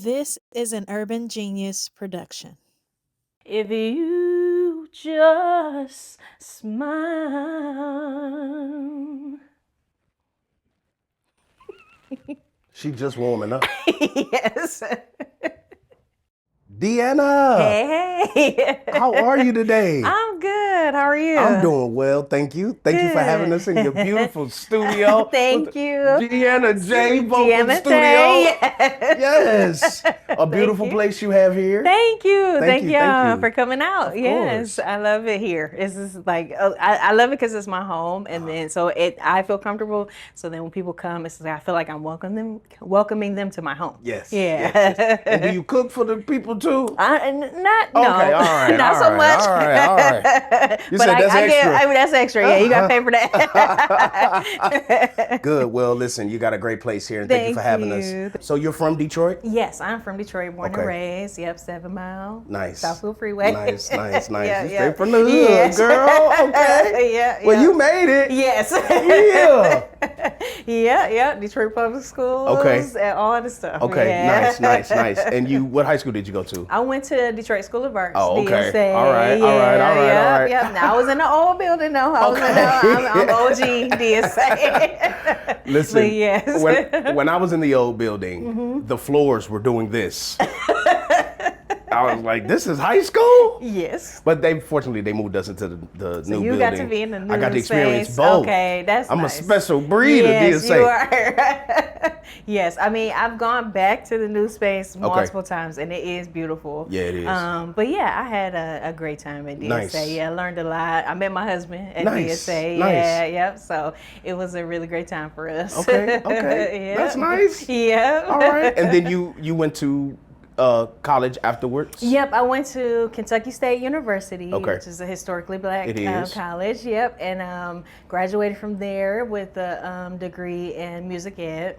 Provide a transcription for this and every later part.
This is an Urban Genius production. If you just smile. She just warming up. Yes. DeAnna, Hey. how are you today? I'm good. How are you? I'm doing well, thank you. Thank you for having us in your beautiful studio. Thank you. DeAnna J vocal DeAnna studio. J, Yes. A beautiful place you have here. Thank you. Thank you, y'all thank you. for coming out. Of Yes, course. I love it here. It's just like I love it because it's my home, and then so I feel comfortable. So then when people come, it's like I feel like I'm welcoming them to my home. Yes. Yeah. Yes. And do you cook for the people too? Not Okay, all right, not all so right, much. all right. You But said that's extra. that's extra. Yeah, you got to pay for that. Good. Well, listen, you got a great place here, and thank you for having us. So you're from Detroit? Yes, I'm from Detroit, born Okay. and raised. Yep, 7 Mile. Nice. Southfield Freeway. Nice. Yeah, You yeah. straight from the hood, Yes. girl. Okay. Yeah. Well, you made it. Yes. Yeah. Yeah. Detroit Public Schools. Okay. And all of the stuff. Okay. Yeah. Nice. And what high school did you go to? I went to Detroit School of Arts. Oh, okay. DSA. All right. Yep. Now I was in the old building though. I'm OG DSA. Listen, But yes. when I was in the old building, the floors were doing this. I was like, this is high school? Yes. But fortunately they moved us into the new building. You got to be in the new I got to experience space. both. Okay, that's I'm nice. a special breed Yes, of you DSA. are. Yes, I mean, I've gone back to the new space multiple times, and it is beautiful. Yeah, it is. But yeah, I had a great time at DSA. Nice. Yeah, I learned a lot. I met my husband at Nice, DSA. nice. Yeah, yep. So it was a really great time for us. Okay. Yeah. That's nice. Yeah. All right. And then you went to college afterwards? Yep, I went to Kentucky State University, Okay. which is a historically black It is. college. Yep, and graduated from there with a degree in music ed.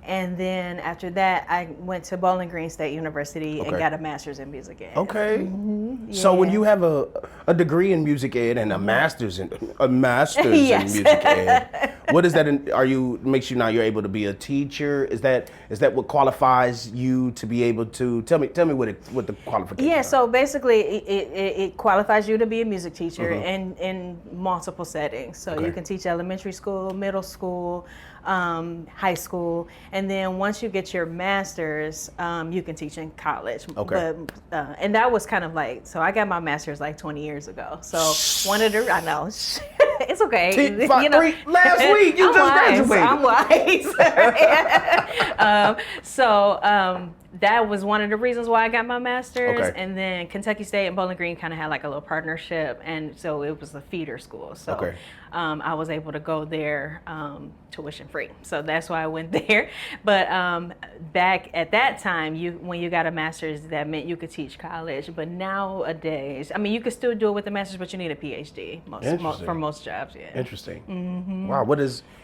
And then after that, I went to Bowling Green State University and Okay. got a master's in music ed. Okay. So when Yeah. you have a degree in music ed and a master's in Yes. in music ed, what is that? Makes you now you're able to be a teacher? Is that what qualifies you to be able to tell me what the qualifications Yeah, are? so basically it qualifies you to be a music teacher in multiple settings. So Okay. you can teach elementary school, middle school, high school, and then once you get your master's, you can teach in college. Okay. But, and that was kind of like, so I got my master's like 20 years ago. So I know, it's okay. Last week you I'm just wise. graduated. I'm wise. That was one of the reasons why I got my master's. Okay. And then Kentucky State and Bowling Green kind of had like a little partnership, and so it was a feeder school. So Okay. I was able to go there tuition free. So that's why I went there. But back at that time, when you got a master's, that meant you could teach college. But nowadays, I mean, you could still do it with a master's, but you need a PhD for most jobs. Yeah. Interesting. Wow.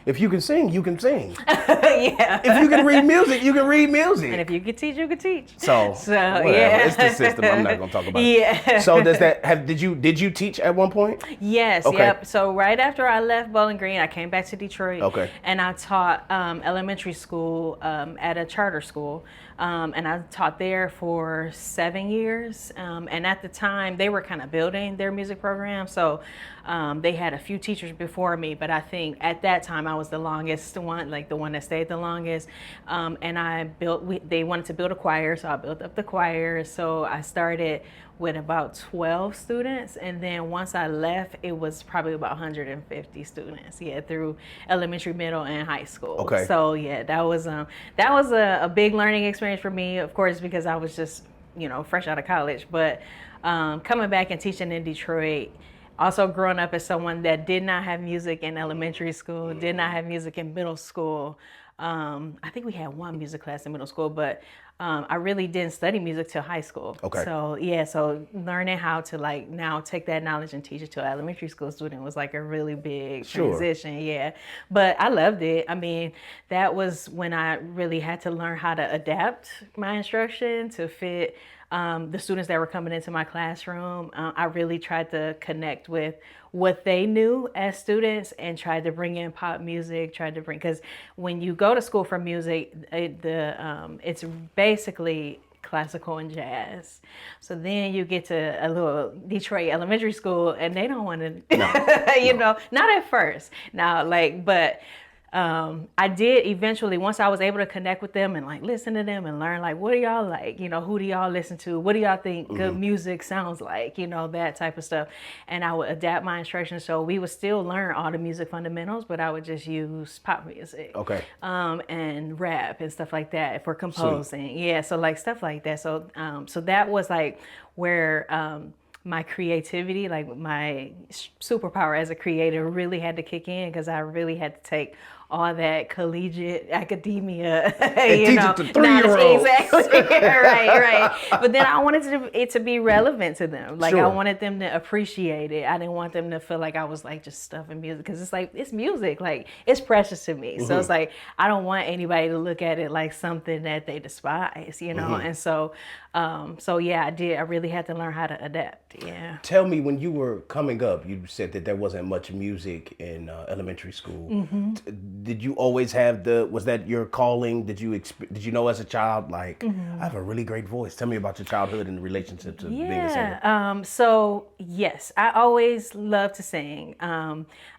If you can sing, you can sing. Yeah. If you can read music, you can read music. And if you could teach, you could teach. So whatever. Yeah. It's the system. I'm not gonna talk about Yeah. it. So did you teach at one point? Yes, Okay. yep. So right after I left Bowling Green, I came back to Detroit. Okay. And I taught elementary school at a charter school. And I taught there for 7 years. And at the time, they were kind of building their music program. So they had a few teachers before me, but I think at that time I was the longest one, like the one that stayed the longest. And they wanted to build a choir, so I built up the choir. So I started with about 12 students, and then once I left, it was probably about 150 students. Yeah, through elementary, middle, and high school. Okay. So yeah, that was a big learning experience for me, of course, because I was just fresh out of college. But coming back and teaching in Detroit. Also growing up as someone that did not have music in elementary school, did not have music in middle school. I think we had one music class in middle school, but I really didn't study music till high school. Okay. So yeah, so learning how to now take that knowledge and teach it to an elementary school student was like a really big transition. Yeah, but I loved it. I mean, that was when I really had to learn how to adapt my instruction to fit the students that were coming into my classroom. I really tried to connect with what they knew as students and tried to bring in pop music, because when you go to school for music, it's basically classical and jazz. So then you get to a little Detroit elementary school, and they don't want to, not at first. Now, but I did eventually, once I was able to connect with them and like listen to them and learn like, what do y'all like? Who do y'all listen to? What do y'all think good music sounds like? That type of stuff. And I would adapt my instruction. So we would still learn all the music fundamentals, but I would just use pop music. Okay. And rap and stuff like that for composing. Sweet. Yeah. So like stuff like that. So, so that was like where, my creativity, like my superpower as a creator really had to kick in, because I really had to take all that collegiate academia, teach it to 3-year-olds. Exactly, right. But then I wanted it to be relevant to them. Like, sure. I wanted them to appreciate it. I didn't want them to feel like I was like just stuffing music, because it's like, it's music, like it's precious to me. So it's like, I don't want anybody to look at it like something that they despise, And so, yeah, I really had to learn how to adapt. Yeah. Tell me, when you were coming up, you said that there wasn't much music in elementary school. Did you always have was that your calling? Did you know as a child, like, I have a really great voice? Tell me about your childhood and the relationship to being a singer. So yes, I always loved to sing.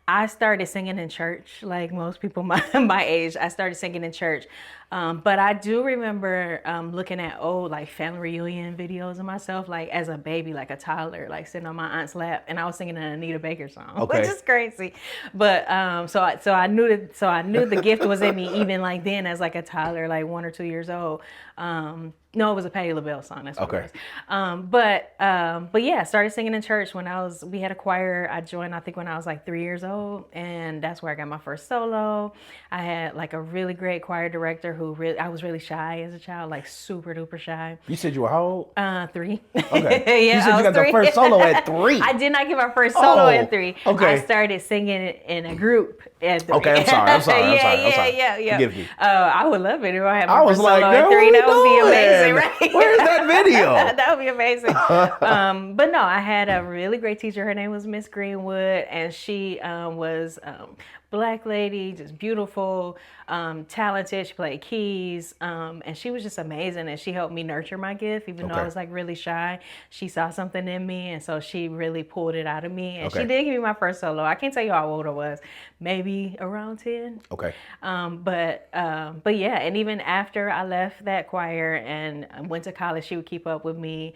I started singing in church, like most people my age. I started singing in church. But I do remember looking at old like family reunion videos of myself, like as a baby, like a toddler, like sitting on my aunt's lap, and I was singing an Anita Baker song, which is crazy. But so I knew the gift was in me even like then as like a toddler, like 1 or 2 years old. No, it was a Patti LaBelle song. That's what it was. But yeah, I started singing in church when we had a choir. I joined, I think, when I was like 3 years old, and that's where I got my first solo. I had like a really great choir director I was really shy as a child, like super duper shy. You said you were how old? 3. Okay. Yeah, you said you got your first solo at 3. I did not get my first solo at 3. Okay. I started singing in a group at 3. Okay, I'm sorry. Yeah. Forgive me. I would love it if I had I my was first like, solo girl, at 3. That would be amazing, doing? right? Where's that video? That would be amazing. But no, I had a really great teacher. Her name was Miss Greenwood, and she was Black lady, just beautiful, talented. She played keys, and she was just amazing. And she helped me nurture my gift, even though I was like really shy. She saw something in me, and so she really pulled it out of me. And she did give me my first solo. I can't tell you how old I was, maybe around 10. Okay. But yeah, and even after I left that choir and went to college, she would keep up with me.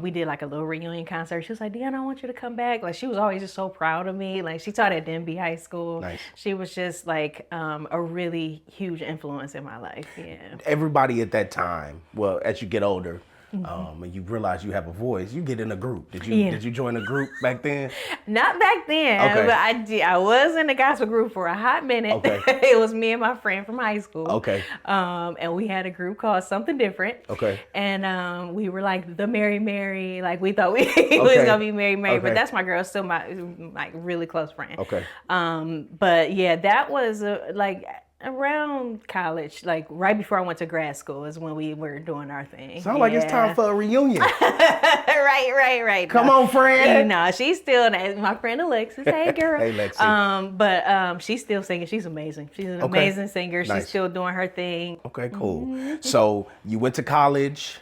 We did like a little reunion concert. She was like, DeAnna, I want you to come back. Like, she was always just so proud of me. Like, she taught at Denby High School. Nice. She was just like a really huge influence in my life. Yeah. Everybody at that time, well, as you get older, and you realize you have a voice, you get in a group. Did you join a group back then? Not back then, but I did. I was in the gospel group for a hot minute. Okay. It was me and my friend from high school. Okay. And we had a group called Something Different. Okay. And we were like the Mary Mary, like we thought we was gonna be Mary Mary, but that's my girl, still my like really close friend. Okay. But yeah, that was like around college, like right before I went to grad school is when we were doing our thing. Sound like it's time for a reunion. Right. Come on, friend. She's still my friend Alexis. Hey, girl. Hey, Lexi. But she's still singing. She's amazing. She's an amazing singer. Nice. She's still doing her thing. Okay, cool. So you went to college,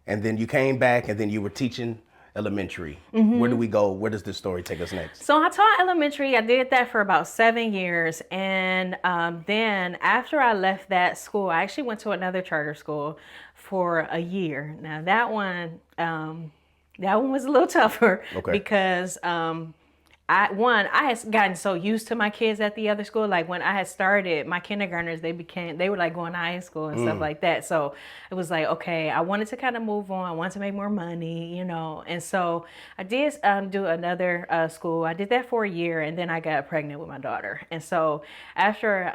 and then you came back, and then you were teaching elementary. Where do we go? Where does this story take us next? So I taught elementary. I did that for about 7 years. And then after I left that school, I actually went to another charter school for a year. Now that one was a little tougher because I had gotten so used to my kids at the other school. Like when I had started, my kindergartners, they were like going to high school and stuff like that. So it was like, okay, I wanted to kind of move on. I wanted to make more money, And so I did do another school. I did that for a year, and then I got pregnant with my daughter. And so after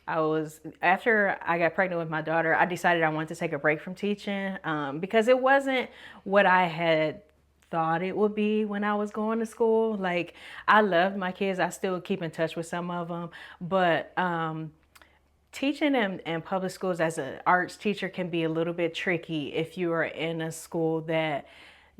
I got pregnant with my daughter, I decided I wanted to take a break from teaching because it wasn't what I had thought it would be when I was going to school. Like, I loved my kids. I still keep in touch with some of them, but teaching in public schools as an arts teacher can be a little bit tricky if you are in a school that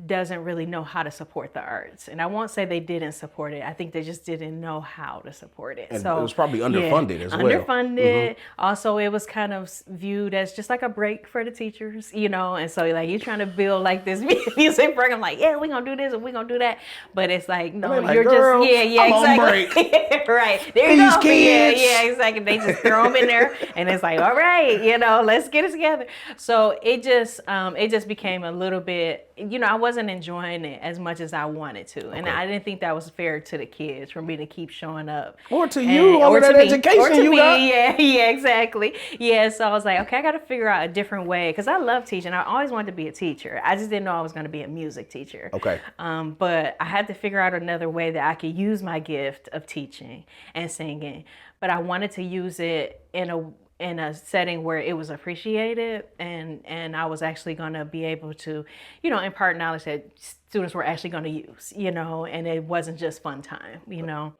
doesn't really know how to support the arts. And I won't say they didn't support it. I think they just didn't know how to support it. And so it was probably underfunded as well. Underfunded. Also, it was kind of viewed as just like a break for the teachers, you know. And so like you're trying to build like this music program, like, yeah, we're gonna do this and we're gonna do that. But it's like, no, like, you're girl, just I'm exactly. right. There you These go. kids. Yeah, exactly. They just throw them in there and it's like, all right, you know, let's get it together. So it just became a little bit, you know, I wasn't enjoying it as much as I wanted to. And I didn't think that was fair to the kids for me to keep showing up. Or to you, all of that education you got. Yeah, exactly. Yeah, so I was like, okay, I got to figure out a different way because I love teaching. I always wanted to be a teacher. I just didn't know I was going to be a music teacher. Okay. But I had to figure out another way that I could use my gift of teaching and singing. But I wanted to use it in a setting where it was appreciated and I was actually going to be able to, you know, impart knowledge that students were actually going to use, you know, and it wasn't just fun time, you know.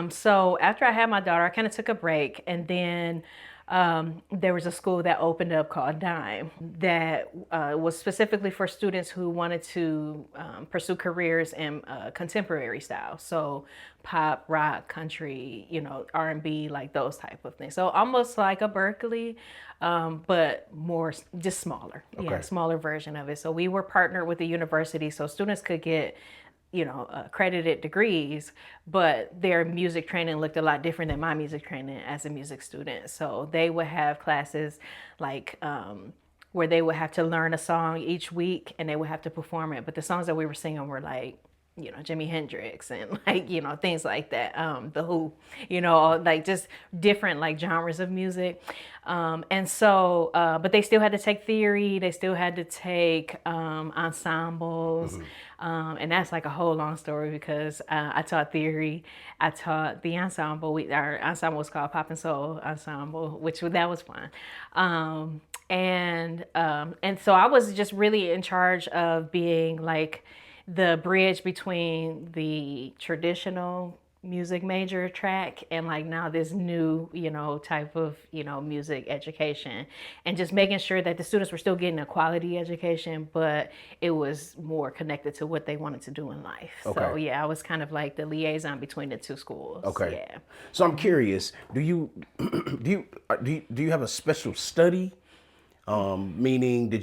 So after I had my daughter, I kind of took a break, and then there was a school that opened up called Dime that was specifically for students who wanted to pursue careers in contemporary style. So pop, rock, country, you know, R&B, like those type of things. So almost like a Berkeley, but more, just smaller. Okay. Yeah, smaller version of it. So we were partnered with the university so students could get, you know, accredited degrees, but their music training looked a lot different than my music training as a music student. So they would have classes like where they would have to learn a song each week and they would have to perform it. But the songs that we were singing were like, you know, Jimi Hendrix and like, you know, things like that. The Who, you know, like just different like genres of music. And so, but they still had to take theory. They still had to take ensembles. And that's like a whole long story because I taught theory. I taught the ensemble. Our ensemble was called Pop and Soul Ensemble, that was fun. And so I was just really in charge of being like the bridge between the traditional music major track and like now this new, you know, type of, you know, music education, and just making sure that the students were still getting a quality education, but it was more connected to what they wanted to do in life. Okay. So yeah, I was kind of like the liaison between the two schools. Okay. Yeah. So I'm curious, do you have a special study? Meaning,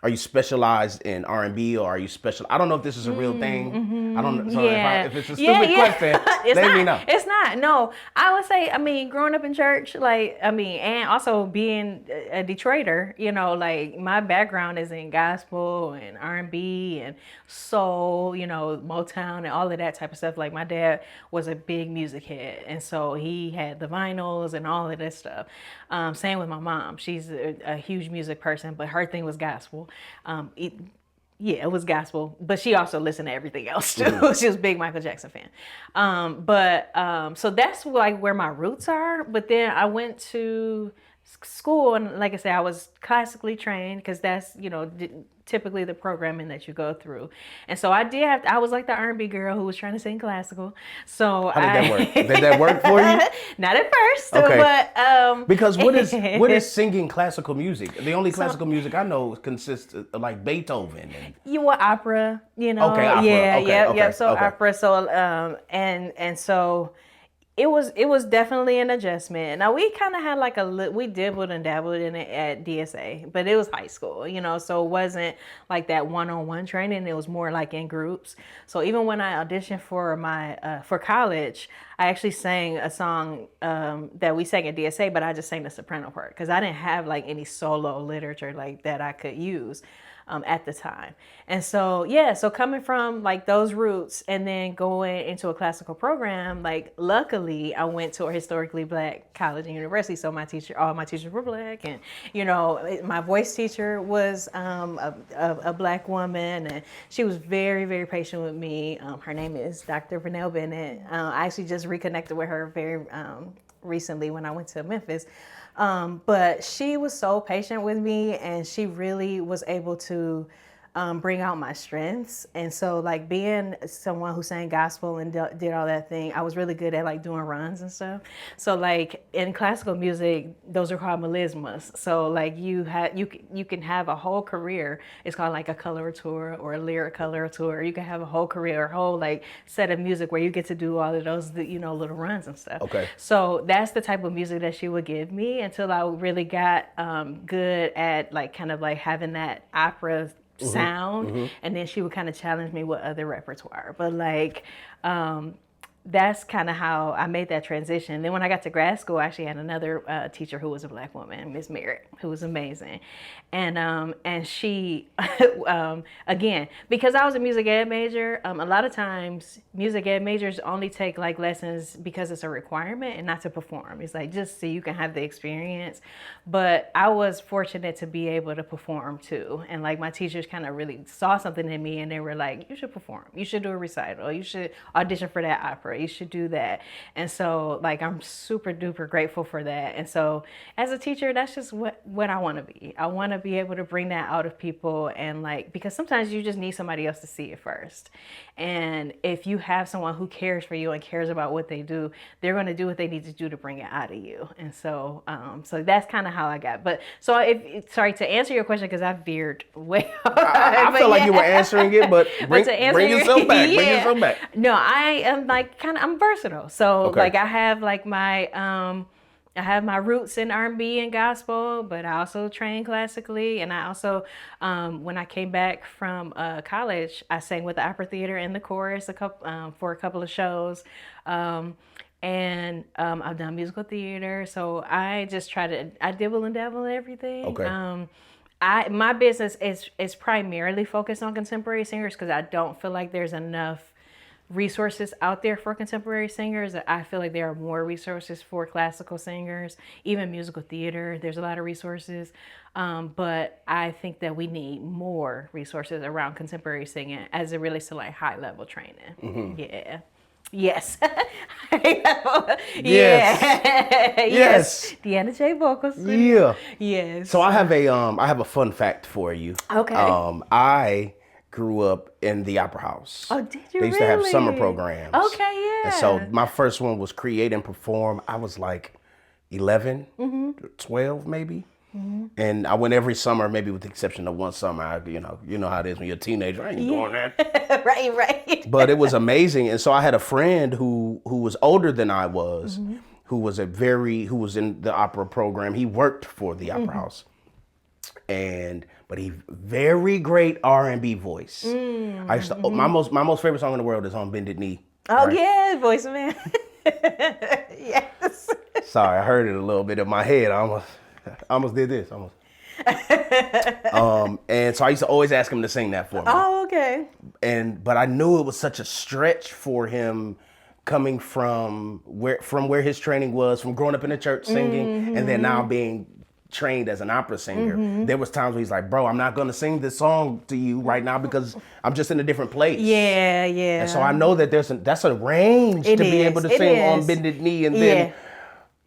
are you specialized in R&B or are you special? I don't know if this is a real thing. I don't know. So if it's a stupid question, let me know. It's not. No, I would say, I mean, growing up in church, like, I mean, and also being a Detroiter, you know, like my background is in gospel and R&B and soul, you know, Motown and all of that type of stuff. Like my dad was a big music head. And so he had the vinyls and all of this stuff. Same with my mom. She's a huge music person, but her thing was gospel. It was gospel, but she also listened to everything else too. She was a big Michael Jackson fan. So that's like where my roots are. But then I went to school, and like I said, I was classically trained because that's, you know, typically the programming that you go through. And so I was like the R&B girl who was trying to sing classical. So how did that work? Did that work for you? Not at first, okay. But because what is singing classical music? The only classical music I know consists of like Beethoven and opera, you know. Okay, opera. Yeah. So opera. So and so it was definitely an adjustment. Now we kind of had like we dibbled and dabbled in it at DSA, but it was high school, you know, so it wasn't like that one-on-one training. It was more like in groups. So even when I auditioned for my for college, I actually sang a song that we sang at DSA, but I just sang the soprano part because I didn't have like any solo literature like that I could use at the time. And so, yeah, so coming from like those roots and then going into a classical program, like luckily I went to a historically Black college and university. So all my teachers were Black, and, you know, my voice teacher was a Black woman, and she was very, very patient with me. Her name is Dr. Vernell Bennett. I actually just reconnected with her very recently when I went to Memphis. But she was so patient with me, and she really was able to bring out my strengths. And so like being someone who sang gospel and did all that thing, I was really good at like doing runs and stuff. So like in classical music, those are called melismas. So like you can have a whole career. It's called like a coloratura or a lyric coloratura. You can have a whole career, a whole like set of music where you get to do all of those, little runs and stuff. Okay. So that's the type of music that she would give me until I really got good at like kind of like having that opera sound, and then she would kind of challenge me with other repertoire. But like that's kind of how I made that transition. Then when I got to grad school, I actually had another teacher who was a Black woman, Miss Merritt, who was amazing. And she, again, because I was a music ed major, a lot of times music ed majors only take like lessons because it's a requirement and not to perform. It's like just so you can have the experience. But I was fortunate to be able to perform too. And like my teachers kind of really saw something in me and they were like, you should perform. You should do a recital. You should audition for that opera. You should do that. And so like I'm super duper grateful for that. And so as a teacher, that's just what I want to be. I want to be able to bring that out of people, and like, because sometimes you just need somebody else to see it first. And if you have someone who cares for you and cares about what they do, they're going to do what they need to do to bring it out of you. And so so that's kind of how I got. But so sorry to answer your question, because I veered way off. I feel like you were answering it, but bring yourself back. Bring yourself back. No, I am like I'm versatile. So like I have like I have my roots in R&B and gospel, but I also train classically. And I also, when I came back from college, I sang with the opera theater in the chorus for a couple of shows. And I've done musical theater. So I just I dibble and dabble in everything. Okay. My business is primarily focused on contemporary singers because I don't feel like there's enough resources out there for contemporary singers. I feel like there are more resources for classical singers, even musical theater. There's a lot of resources, but I think that we need more resources around contemporary singing as it relates to like high level training. Yeah. Yes. Yes. DeAnna J vocals. Yeah. Yes. So I have a fun fact for you. Okay. I grew up in the opera house. Oh, did you? They used to have summer programs. Okay, yeah. And so my first one was Create and Perform. I was like 11, 12 maybe. And I went every summer, maybe with the exception of one summer. You know how it is when you're a teenager. I ain't doing that. Right. But it was amazing. And so I had a friend who was older than I was, who was in the opera program. He worked for the opera house. But he very great R&B voice. I used to, my most favorite song in the world is On Bended Knee. Oh, right? Yeah, Voice of Man. Yes. Sorry, I heard it a little bit in my head. I almost did this. And so I used to always ask him to sing that for me. Oh, okay. But I knew it was such a stretch for him coming from where his training was, from growing up in the church singing, and then now being trained as an opera singer. There was times where he's like, bro, I'm not going to sing this song to you right now because I'm just in a different place. Yeah. And so I know that that's a range to be able to sing On Bended Knee and then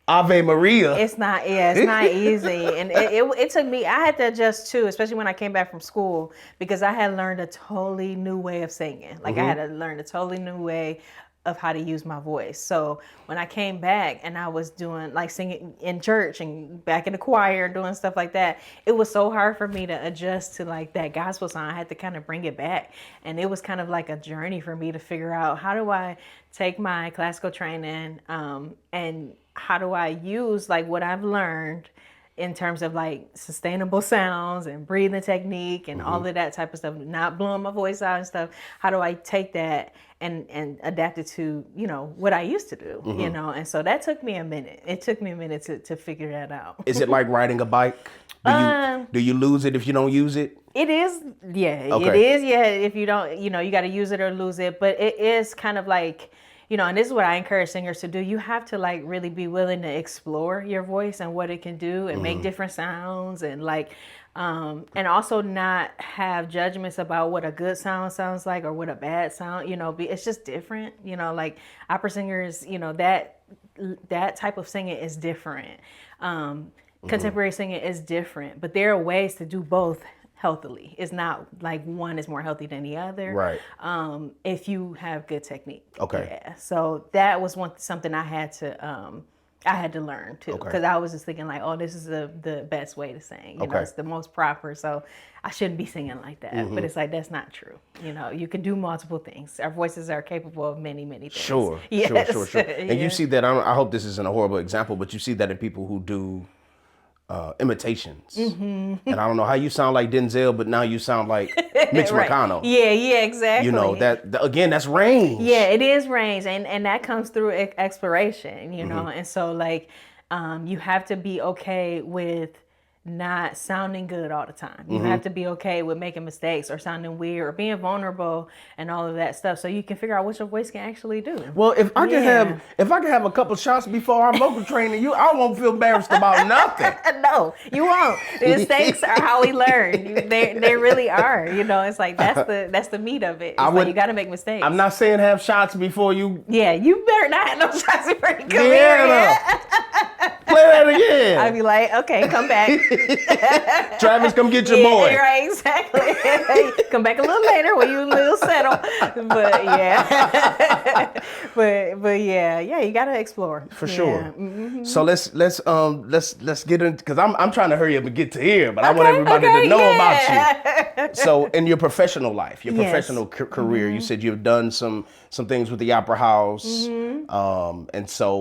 Ave Maria. It's not easy. And it took me, I had to adjust too, especially when I came back from school, because I had learned a totally new way of singing. Like I had to learn a totally new way of how to use my voice. So when I came back and I was doing like singing in church and back in the choir and doing stuff like that, it was so hard for me to adjust to like that gospel song. I had to kind of bring it back. And it was kind of like a journey for me to figure out, how do I take my classical training and how do I use like what I've learned in terms of like sustainable sounds and breathing technique and all of that type of stuff, not blowing my voice out and stuff. How do I take that and adapt it to, what I used to do, And so that took me a minute. It took me a minute to figure that out. Is it like riding a bike? Do you lose it if you don't use it? It is, yeah. Okay. It is, yeah. If you don't, you got to use it or lose it. But it is kind of like, and this is what I encourage singers to do. You have to like really be willing to explore your voice and what it can do and make different sounds and like, and also not have judgments about what a good sound sounds like or what a bad sound, it's just different, like opera singers, that type of singing is different. Contemporary singing is different, but there are ways to do both healthily. It's not like one is more healthy than the other. Right. If you have good technique. Okay. Yeah. So that was something I had to learn too, Okay. because I was just thinking like, oh, this is the best way to sing. You know, Okay. it's the most proper. So I shouldn't be singing like that. But it's like, that's not true. You know, you can do multiple things. Our voices are capable of many, many things. Sure. Yes. Sure. And you see that, I hope this isn't a horrible example, but you see that in people who do imitations. And I don't know how you sound like Denzel, but now you sound like Mitch Right. McConnell. Yeah, exactly. You know, again, that's range. Yeah, it is range, and that comes through exploration, you know. And so like you have to be okay with not sounding good all the time. You have to be okay with making mistakes or sounding weird or being vulnerable and all of that stuff, so you can figure out what your voice can actually do. Well, if I can have a couple shots before our vocal training, I won't feel embarrassed about nothing. No, you won't. The mistakes are how we learn. They really are. You know, it's like that's the meat of it. It's like you got to make mistakes. I'm not saying have shots before you. Yeah, you better not have no shots before you come DeAnna, here. play that again. I'd be like, okay, come back. Travis, come get your boy. Right, exactly. Come back a little later when you a little settled. But yeah, but yeah, you gotta explore For sure. So let's get in, because I'm trying to hurry up and get to here, but I want everybody to know about you. So in your professional life, your professional career, you said you've done some things with the Opera House, and so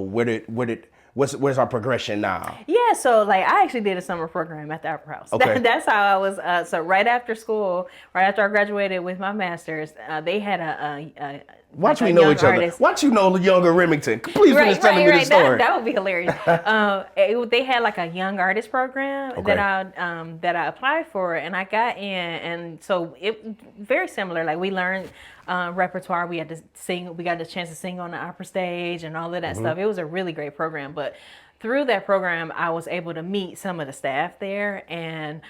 where's our progression now? Yeah, so like I actually did a summer program at the Opera House. Okay. That's how I was. So right after school, right after I graduated with my master's, they had a Watch like we a know young each other. artist. Watch you know younger Remington. Please finish telling me the story. That would be hilarious. They had like a young artist program that I applied for, and I got in, and so it very similar. Like we learned repertoire. We had to sing. We got the chance to sing on the opera stage and all of that stuff. It was a really great program, but through that program, I was able to meet some of the staff there, and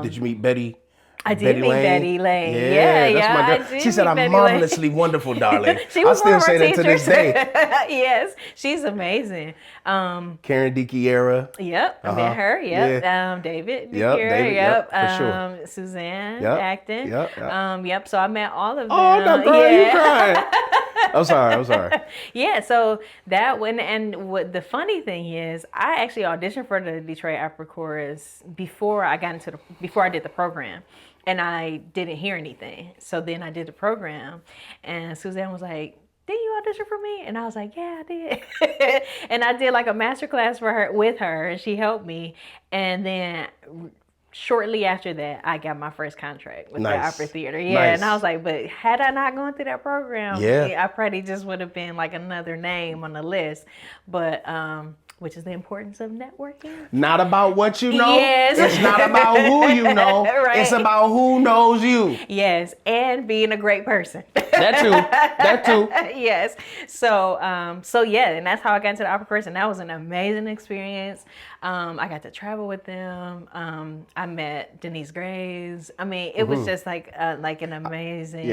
Did you meet Betty? I did meet Betty Lane. Yeah, that's my girl. I did She said, meet "I'm Betty marvelously wonderful, darling." She was I still one of say our that to this teachers. day. Yes, she's amazing. Karen DiChiara. Yep, I met her. Yep, David. Yep, David, yep, for sure. Suzanne Yep, acting. yep. So I met all of them. Oh, no, girl, you crying. I'm sorry. Yeah, so that one, and what the funny thing is, I actually auditioned for the Detroit Opera Chorus before I did the program. And I didn't hear anything. So then I did the program, and Suzanne was like, "Didn't you audition for me?" And I was like, "Yeah, I did." And I did like a master class with her, and she helped me. And then shortly after that, I got my first contract with the Opera Theater. Yeah, Nice. and I was like, but had I not gone through that program, I probably just would have been like another name on the list. But which is the importance of networking. Not about what you know. Yes. It's not about who you know. Right. It's about who knows you. Yes, and being a great person. That too. Yes. So yeah, and that's how I got into the opera chorus, and that was an amazing experience. I got to travel with them. I met Denise Graves. I mean, it was just like an amazing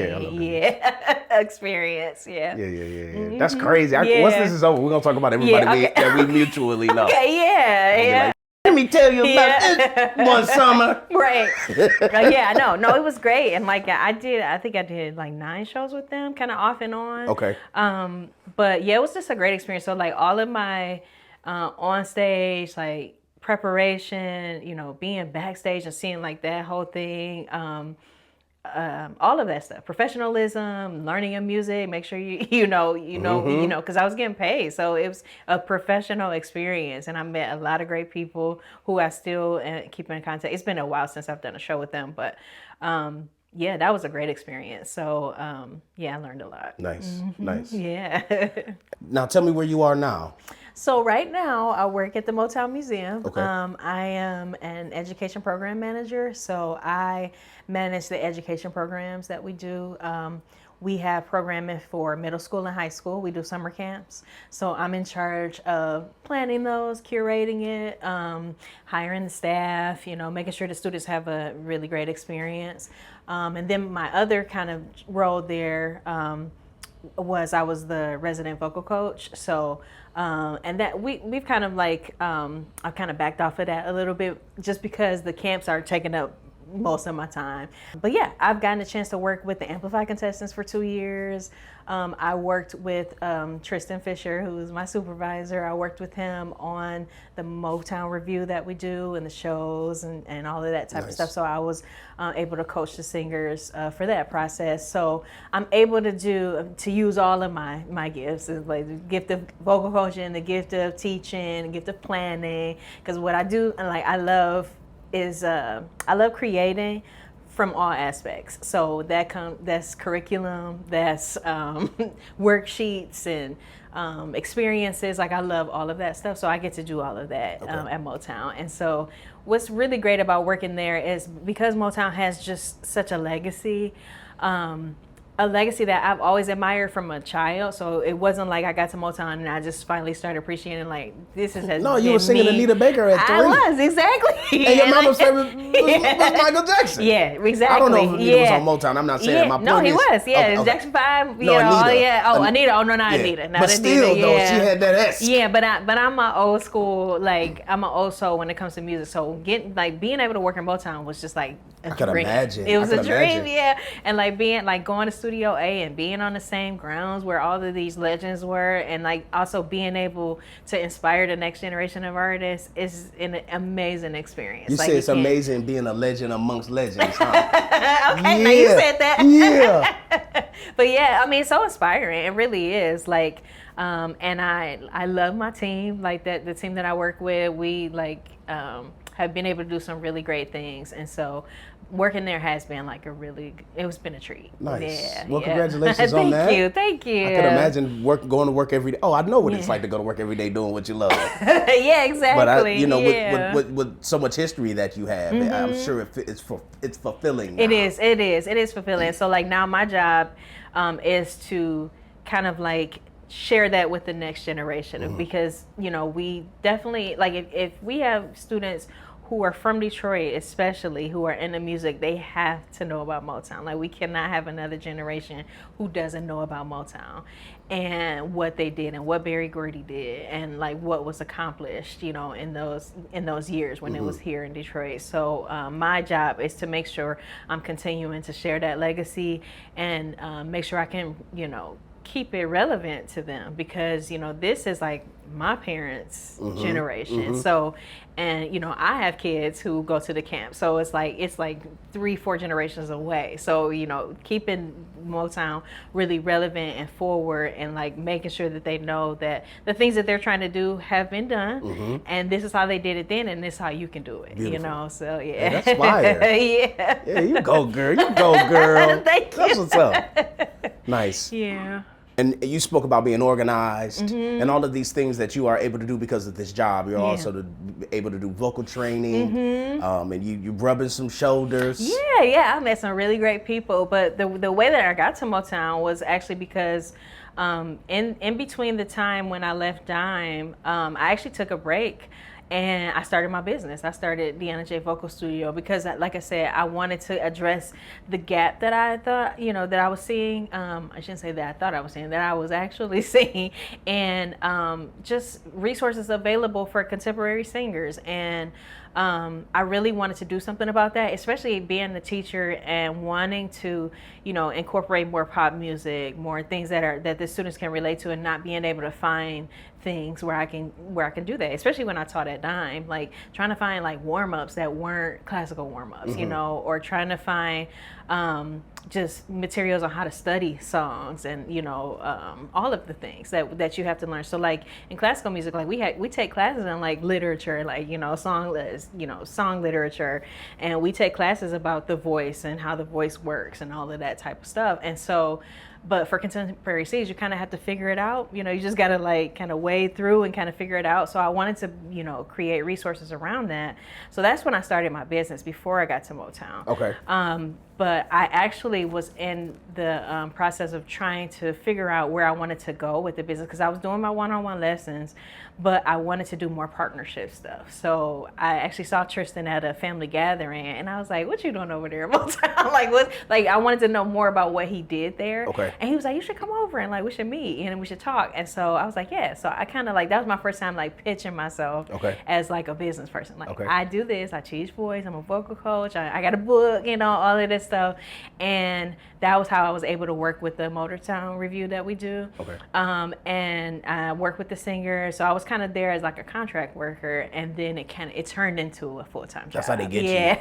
experience. Yeah. That's crazy. Yeah. Once this is over, we're gonna talk about everybody that we mutually know. Okay. Yeah. Like, let me tell you about this one summer. Right. Yeah, no, it was great. And like I think I did like 9 shows with them, kind of off and on. Okay. But yeah, it was just a great experience. So like all of my on stage, like preparation, being backstage and seeing like that whole thing, all of that stuff, professionalism, learning your music, make sure you know, because I was getting paid. So it was a professional experience, and I met a lot of great people who I still keep in contact. It's been a while since I've done a show with them, but yeah, that was a great experience. So I learned a lot. Nice. Yeah. Now tell me where you are now. So right now I work at the Motown Museum. Okay. I am an education program manager. So I manage the education programs that we do. We have programming for middle school and high school. We do summer camps. So I'm in charge of planning those, curating it, hiring the staff, making sure the students have a really great experience. And then my other kind of role there I was the resident vocal coach. So, and that we've kind of like, I've kind of backed off of that a little bit just because the camps are taking up most of my time. But yeah, I've gotten a chance to work with the Amplify contestants for 2 years. I worked with Tristan Fisher, who is my supervisor. I worked with him on the Motown review that we do and the shows and all of that type of stuff. So I was able to coach the singers for that process. So I'm able to use all of my gifts, like the gift of vocal coaching, the gift of teaching, the gift of planning. Because what I do, and like I love creating from all aspects. So that's curriculum, that's worksheets and experiences. Like I love all of that stuff. So I get to do all of that at Motown. And so what's really great about working there is because Motown has just such a legacy that I've always admired from a child. So it wasn't like I got to Motown and I just finally started appreciating like this is has No, you been were singing me. Anita Baker at 3. I was, exactly. And your mama's favorite was Michael Jackson. Yeah, exactly. I don't know if Anita was on Motown. I'm not saying that. My no, point he is, was. Yeah, okay. Jackson 5. No, Anita. Anita. Oh, no, not Anita. Not But still, Anita. though, Yeah. she had that S. Yeah, but I'm an old school. Like I'm an old soul when it comes to music. So being able to work in Motown was just like a I could dream. imagine. It was I a could dream. imagine. Yeah, and like going to Studio A and being on the same grounds where all of these legends were, and like also being able to inspire the next generation of artists is an amazing experience. You like, say it's amazing being a legend amongst legends, huh? Okay, now you said that. Yeah. But yeah, I mean, it's so inspiring. It really is. Like, and I love my team. Like the team that I work with, we have been able to do some really great things. And so working there has been like it's been a treat. Nice. Yeah, Well, yeah. congratulations on that. Thank you. I could imagine going to work every day. Oh, I know what it's like to go to work every day doing what you love. Yeah, exactly. But with so much history that you have, I'm sure it's fulfilling. Now. It is fulfilling. So like now my job is to kind of like share that with the next generation because we definitely like if we have students who are from Detroit, especially who are into music, they have to know about Motown. Like we cannot have another generation who doesn't know about Motown and what they did and what Berry Gordy did and like what was accomplished, in those years when it was here in Detroit. So my job is to make sure I'm continuing to share that legacy and make sure I can, keep it relevant to them because this is like my parents' generation. So, and I have kids who go to the camp, so it's like 3-4 generations away. So keeping Motown really relevant and forward, and like making sure that they know that the things that they're trying to do have been done, and this is how they did it then, and this is how you can do it. Beautiful. So yeah, that's fire. yeah. Yeah, you go, girl. You go, girl. Thank you. That's what's up. Nice. Yeah. And you spoke about being organized and all of these things that you are able to do because of this job. You're also able to do vocal training, and you rubbing some shoulders. Yeah, I met some really great people. But the way that I got to Motown was actually because in between the time when I left Dime, I actually took a break. And I started my business. I started DeAnna J Vocal Studio because, like I said, I wanted to address the gap that I thought, that I was seeing. I shouldn't say that I thought I was seeing, that I was actually seeing, and just resources available for contemporary singers. And I really wanted to do something about that, especially being a teacher and wanting to, incorporate more pop music, more things that the students can relate to, and not being able to find things where I can do that, especially when I taught at Dime, like trying to find like warm-ups that weren't classical warm-ups, or trying to find just materials on how to study songs and all of the things that you have to learn. So like in classical music, like we take classes in like literature, like song literature, and we take classes about the voice and how the voice works and all of that type of stuff. And so, but for contemporary singers, you kind of have to figure it out. You just got to like kind of wade through and kind of figure it out. So I wanted to, create resources around that. So that's when I started my business before I got to Motown. Okay. But I actually was in the process of trying to figure out where I wanted to go with the business because I was doing my one-on-one lessons, but I wanted to do more partnership stuff. So I actually saw Tristan at a family gathering, and I was like, "What you doing over there, Motown?" Like, what? Like, I wanted to know more about what he did there. Okay. And he was like, you should come over and like we should meet and we should talk. And so I was like, yeah. So I kind of like, that was my first time like pitching myself as like a business person. Like I do this, I teach voice, I'm a vocal coach, I got a book, you know, all of this stuff. And that was how I was able to work with the Motown review that we do. And I worked with the singer. So I was kind of there as like a contract worker, and then it turned into a full-time job. That's how they get you.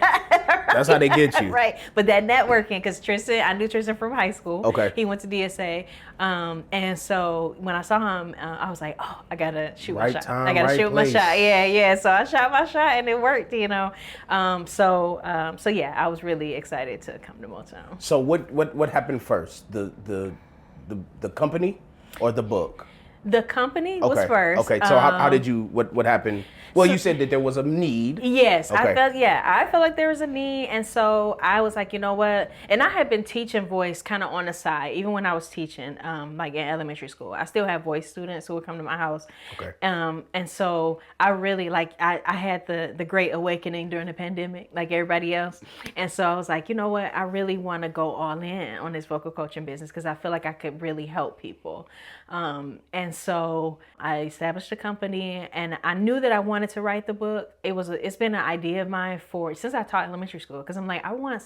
That's how they get you. Right. But that networking, because I knew Tristan from high school. Okay. He went to DSA. And so when I saw him, I was like, oh, I got to shoot my shot. I got to shoot my shot. Yeah. So I shot my shot and it worked, you know. So yeah, I was really excited to come to Motown. So what happened first? The company or the book? The company was first. Okay. So how did you? What happened? Well, you said that there was a need. Yes, I felt like there was a need, and so I was like, you know what? And I had been teaching voice kind of on the side, even when I was teaching, like in elementary school. I still have voice students who would come to my house. Okay. And so I really I had the great awakening during the pandemic, like everybody else, and so I was like, you know what? I really want to go all in on this vocal coaching business because I feel like I could really help people. And so I established a company, and I knew that I wanted to write the book. It's been an idea of mine since I taught elementary school, because I'm like, I want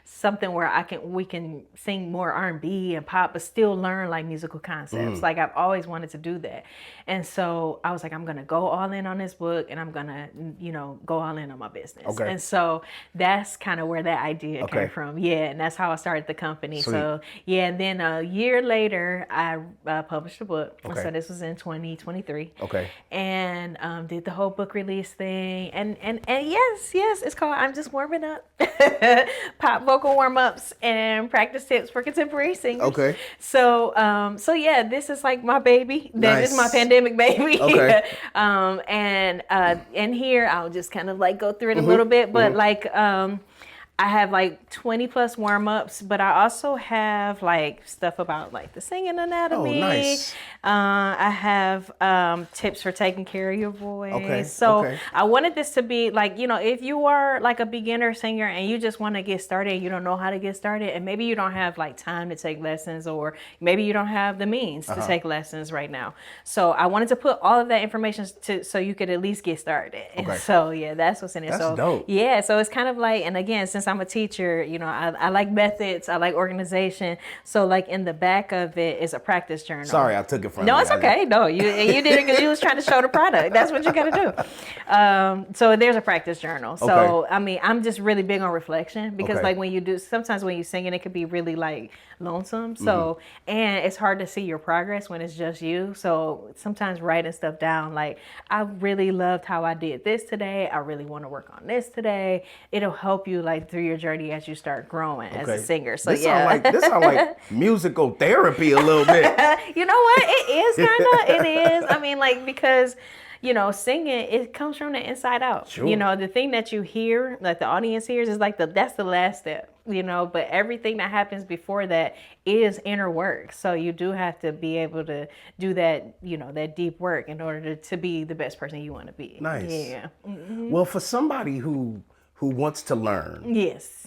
something where we can sing more R&B and pop, but still learn like musical concepts. Like I've always wanted to do that. And so I was like, I'm gonna go all in on this book, and I'm gonna, you know, go all in on my business. Okay. And so that's kind of where that idea came from. Yeah, and that's how I started the company. Sweet. So yeah, and then a year later, I published a book. Okay. So this was in 2023. Okay. And did the whole book release thing. And yes, it's called I'm Just Warming Up. Pop vocal warm-ups and practice tips for contemporary singers. Okay. So yeah, this is like my baby. This is my pandemic baby. Okay. And here I'll just kind of like go through it a little bit, but like I have like 20 plus warm-ups, but I also have like stuff about like the singing anatomy. Oh, nice. I have tips for taking care of your voice. So I wanted this to be like, you know, if you are like a beginner singer and you just want to get started, you don't know how to get started, and maybe you don't have like time to take lessons, or maybe you don't have the means to take lessons right now. So I wanted to put all of that information so you could at least get started. Okay. And so yeah, that's what's in it. That's dope. Yeah, so it's kind of like, and again, since I'm a teacher, you know, I like methods, I like organization. So like in the back of it is a practice journal. Sorry, I took it from you. No, it's okay. No, you did it because you was trying to show the product. That's what you got to do. So there's a practice journal. So I mean, I'm just really big on reflection, because like sometimes when you sing it could be really like lonesome. So and it's hard to see your progress when it's just you. So sometimes writing stuff down, like I really loved how I did this today. I really want to work on this today. It'll help you like through your journey as you start growing as a singer. So this sound like musical therapy a little bit. You know what? It is kind of. It is. I mean, like, because, you know, singing, it comes from the inside out. Sure. You know, the thing that you hear, like the audience hears, is like that's the last step, you know, but everything that happens before that is inner work. So you do have to be able to do that, you know, that deep work in order to be the best person you want to be. Nice. Yeah. Mm-hmm. Well, for somebody who wants to learn. Yes.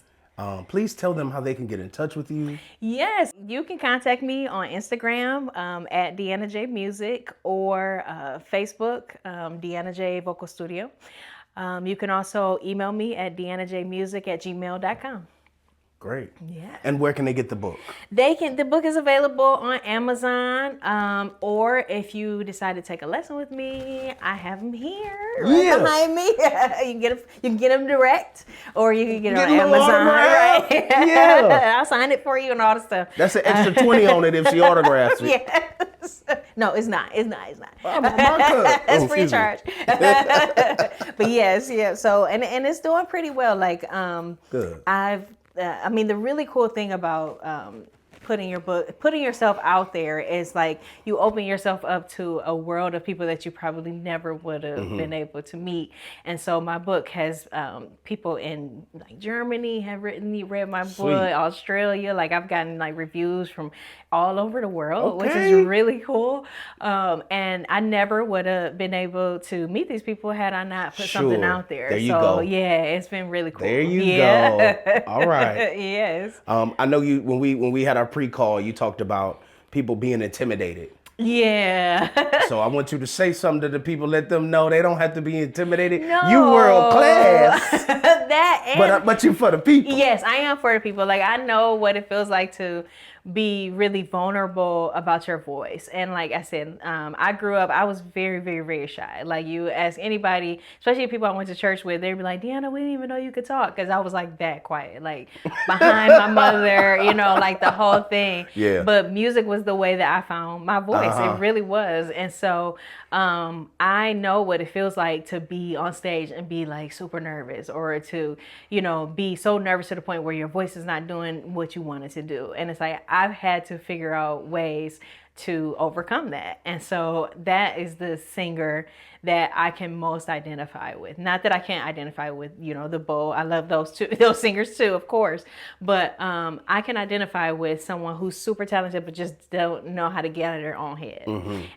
Please tell them how they can get in touch with you. Yes, you can contact me on Instagram at DeAnna J Music, or Facebook, DeAnna J Vocal Studio. You can also email me at deannajmusic@gmail.com. Great. Yeah. And where can they get the book? The book is available on Amazon, or if you decide to take a lesson with me, I have them here right behind me. You can get them direct, or you can get it on Amazon. Right? Yeah. I'll sign it for you and all the stuff. That's an extra 20 on it if she autographs it. Yes. No, it's not. It's not. Oh, my cut. That's free of charge. But yes, yeah. So and it's doing pretty well. Like Good. I mean, the really cool thing about putting yourself out there is like you open yourself up to a world of people that you probably never would have been able to meet. And so my book has people in like Germany have read my book, Australia. Like I've gotten like reviews from all over the world, which is really cool. And I never would have been able to meet these people had I not put something out there. There you go. Yeah, it's been really cool. There you go. All right. Yes. I know you when we had our pre-call, you talked about people being intimidated. Yeah. So I want you to say something to the people, let them know they don't have to be intimidated. No. You world class. That and But you for the people. yes, I am for the people. Like, I know what it feels like to be really vulnerable about your voice. And like I said, I grew up, I was very, very, very shy. Like, you ask anybody, especially people I went to church with, they'd be like, DeAnna, we didn't even know you could talk. Because I was like that quiet, like behind my mother, you know, like the whole thing. Yeah. But music was the way that I found my voice. It really was. And so I know what it feels like to be on stage and be like super nervous, or to, you know, be so nervous to the point where your voice is not doing what you want it to do. And it's like, I've had to figure out ways to overcome that. And so that is the singer that I can most identify with. Not that I can't identify with, you know, the Bo. I love those singers too, of course. But I can identify with someone who's super talented but just don't know how to get out of their own head.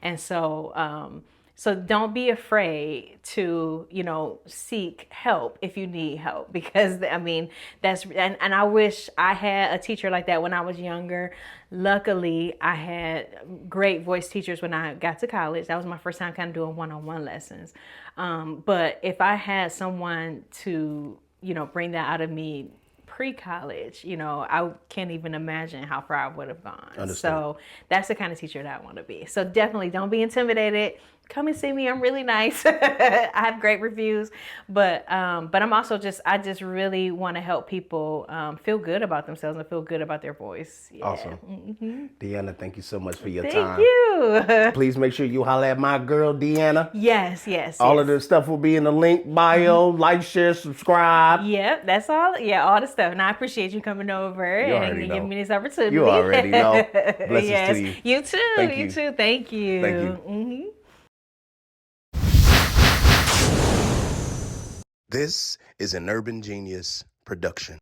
And so so don't be afraid to, you know, seek help if you need help, because I mean, and I wish I had a teacher like that when I was younger. Luckily, I had great voice teachers when I got to college. That was my first time kind of doing one-on-one lessons. But if I had someone to, you know, bring that out of me pre-college, you know, I can't even imagine how far I would have gone. Understood. So that's the kind of teacher that I want to be. So definitely don't be intimidated. Come and see me. I'm really nice. I have great reviews, but I'm also I just really want to help people feel good about themselves and feel good about their voice. Yeah. Awesome. DeAnna, thank you so much for your Thank time. you. Please make sure you holler at my girl, DeAnna. Yes. All of the stuff will be in the link bio. Like, share, subscribe. Yep, that's all. Yeah, all the stuff. And I appreciate you coming over and giving me this opportunity. You already know. Blessings to you. You too. Thank you you. too. Thank you. Thank you. Mm-hmm. This is an Urban Genius production.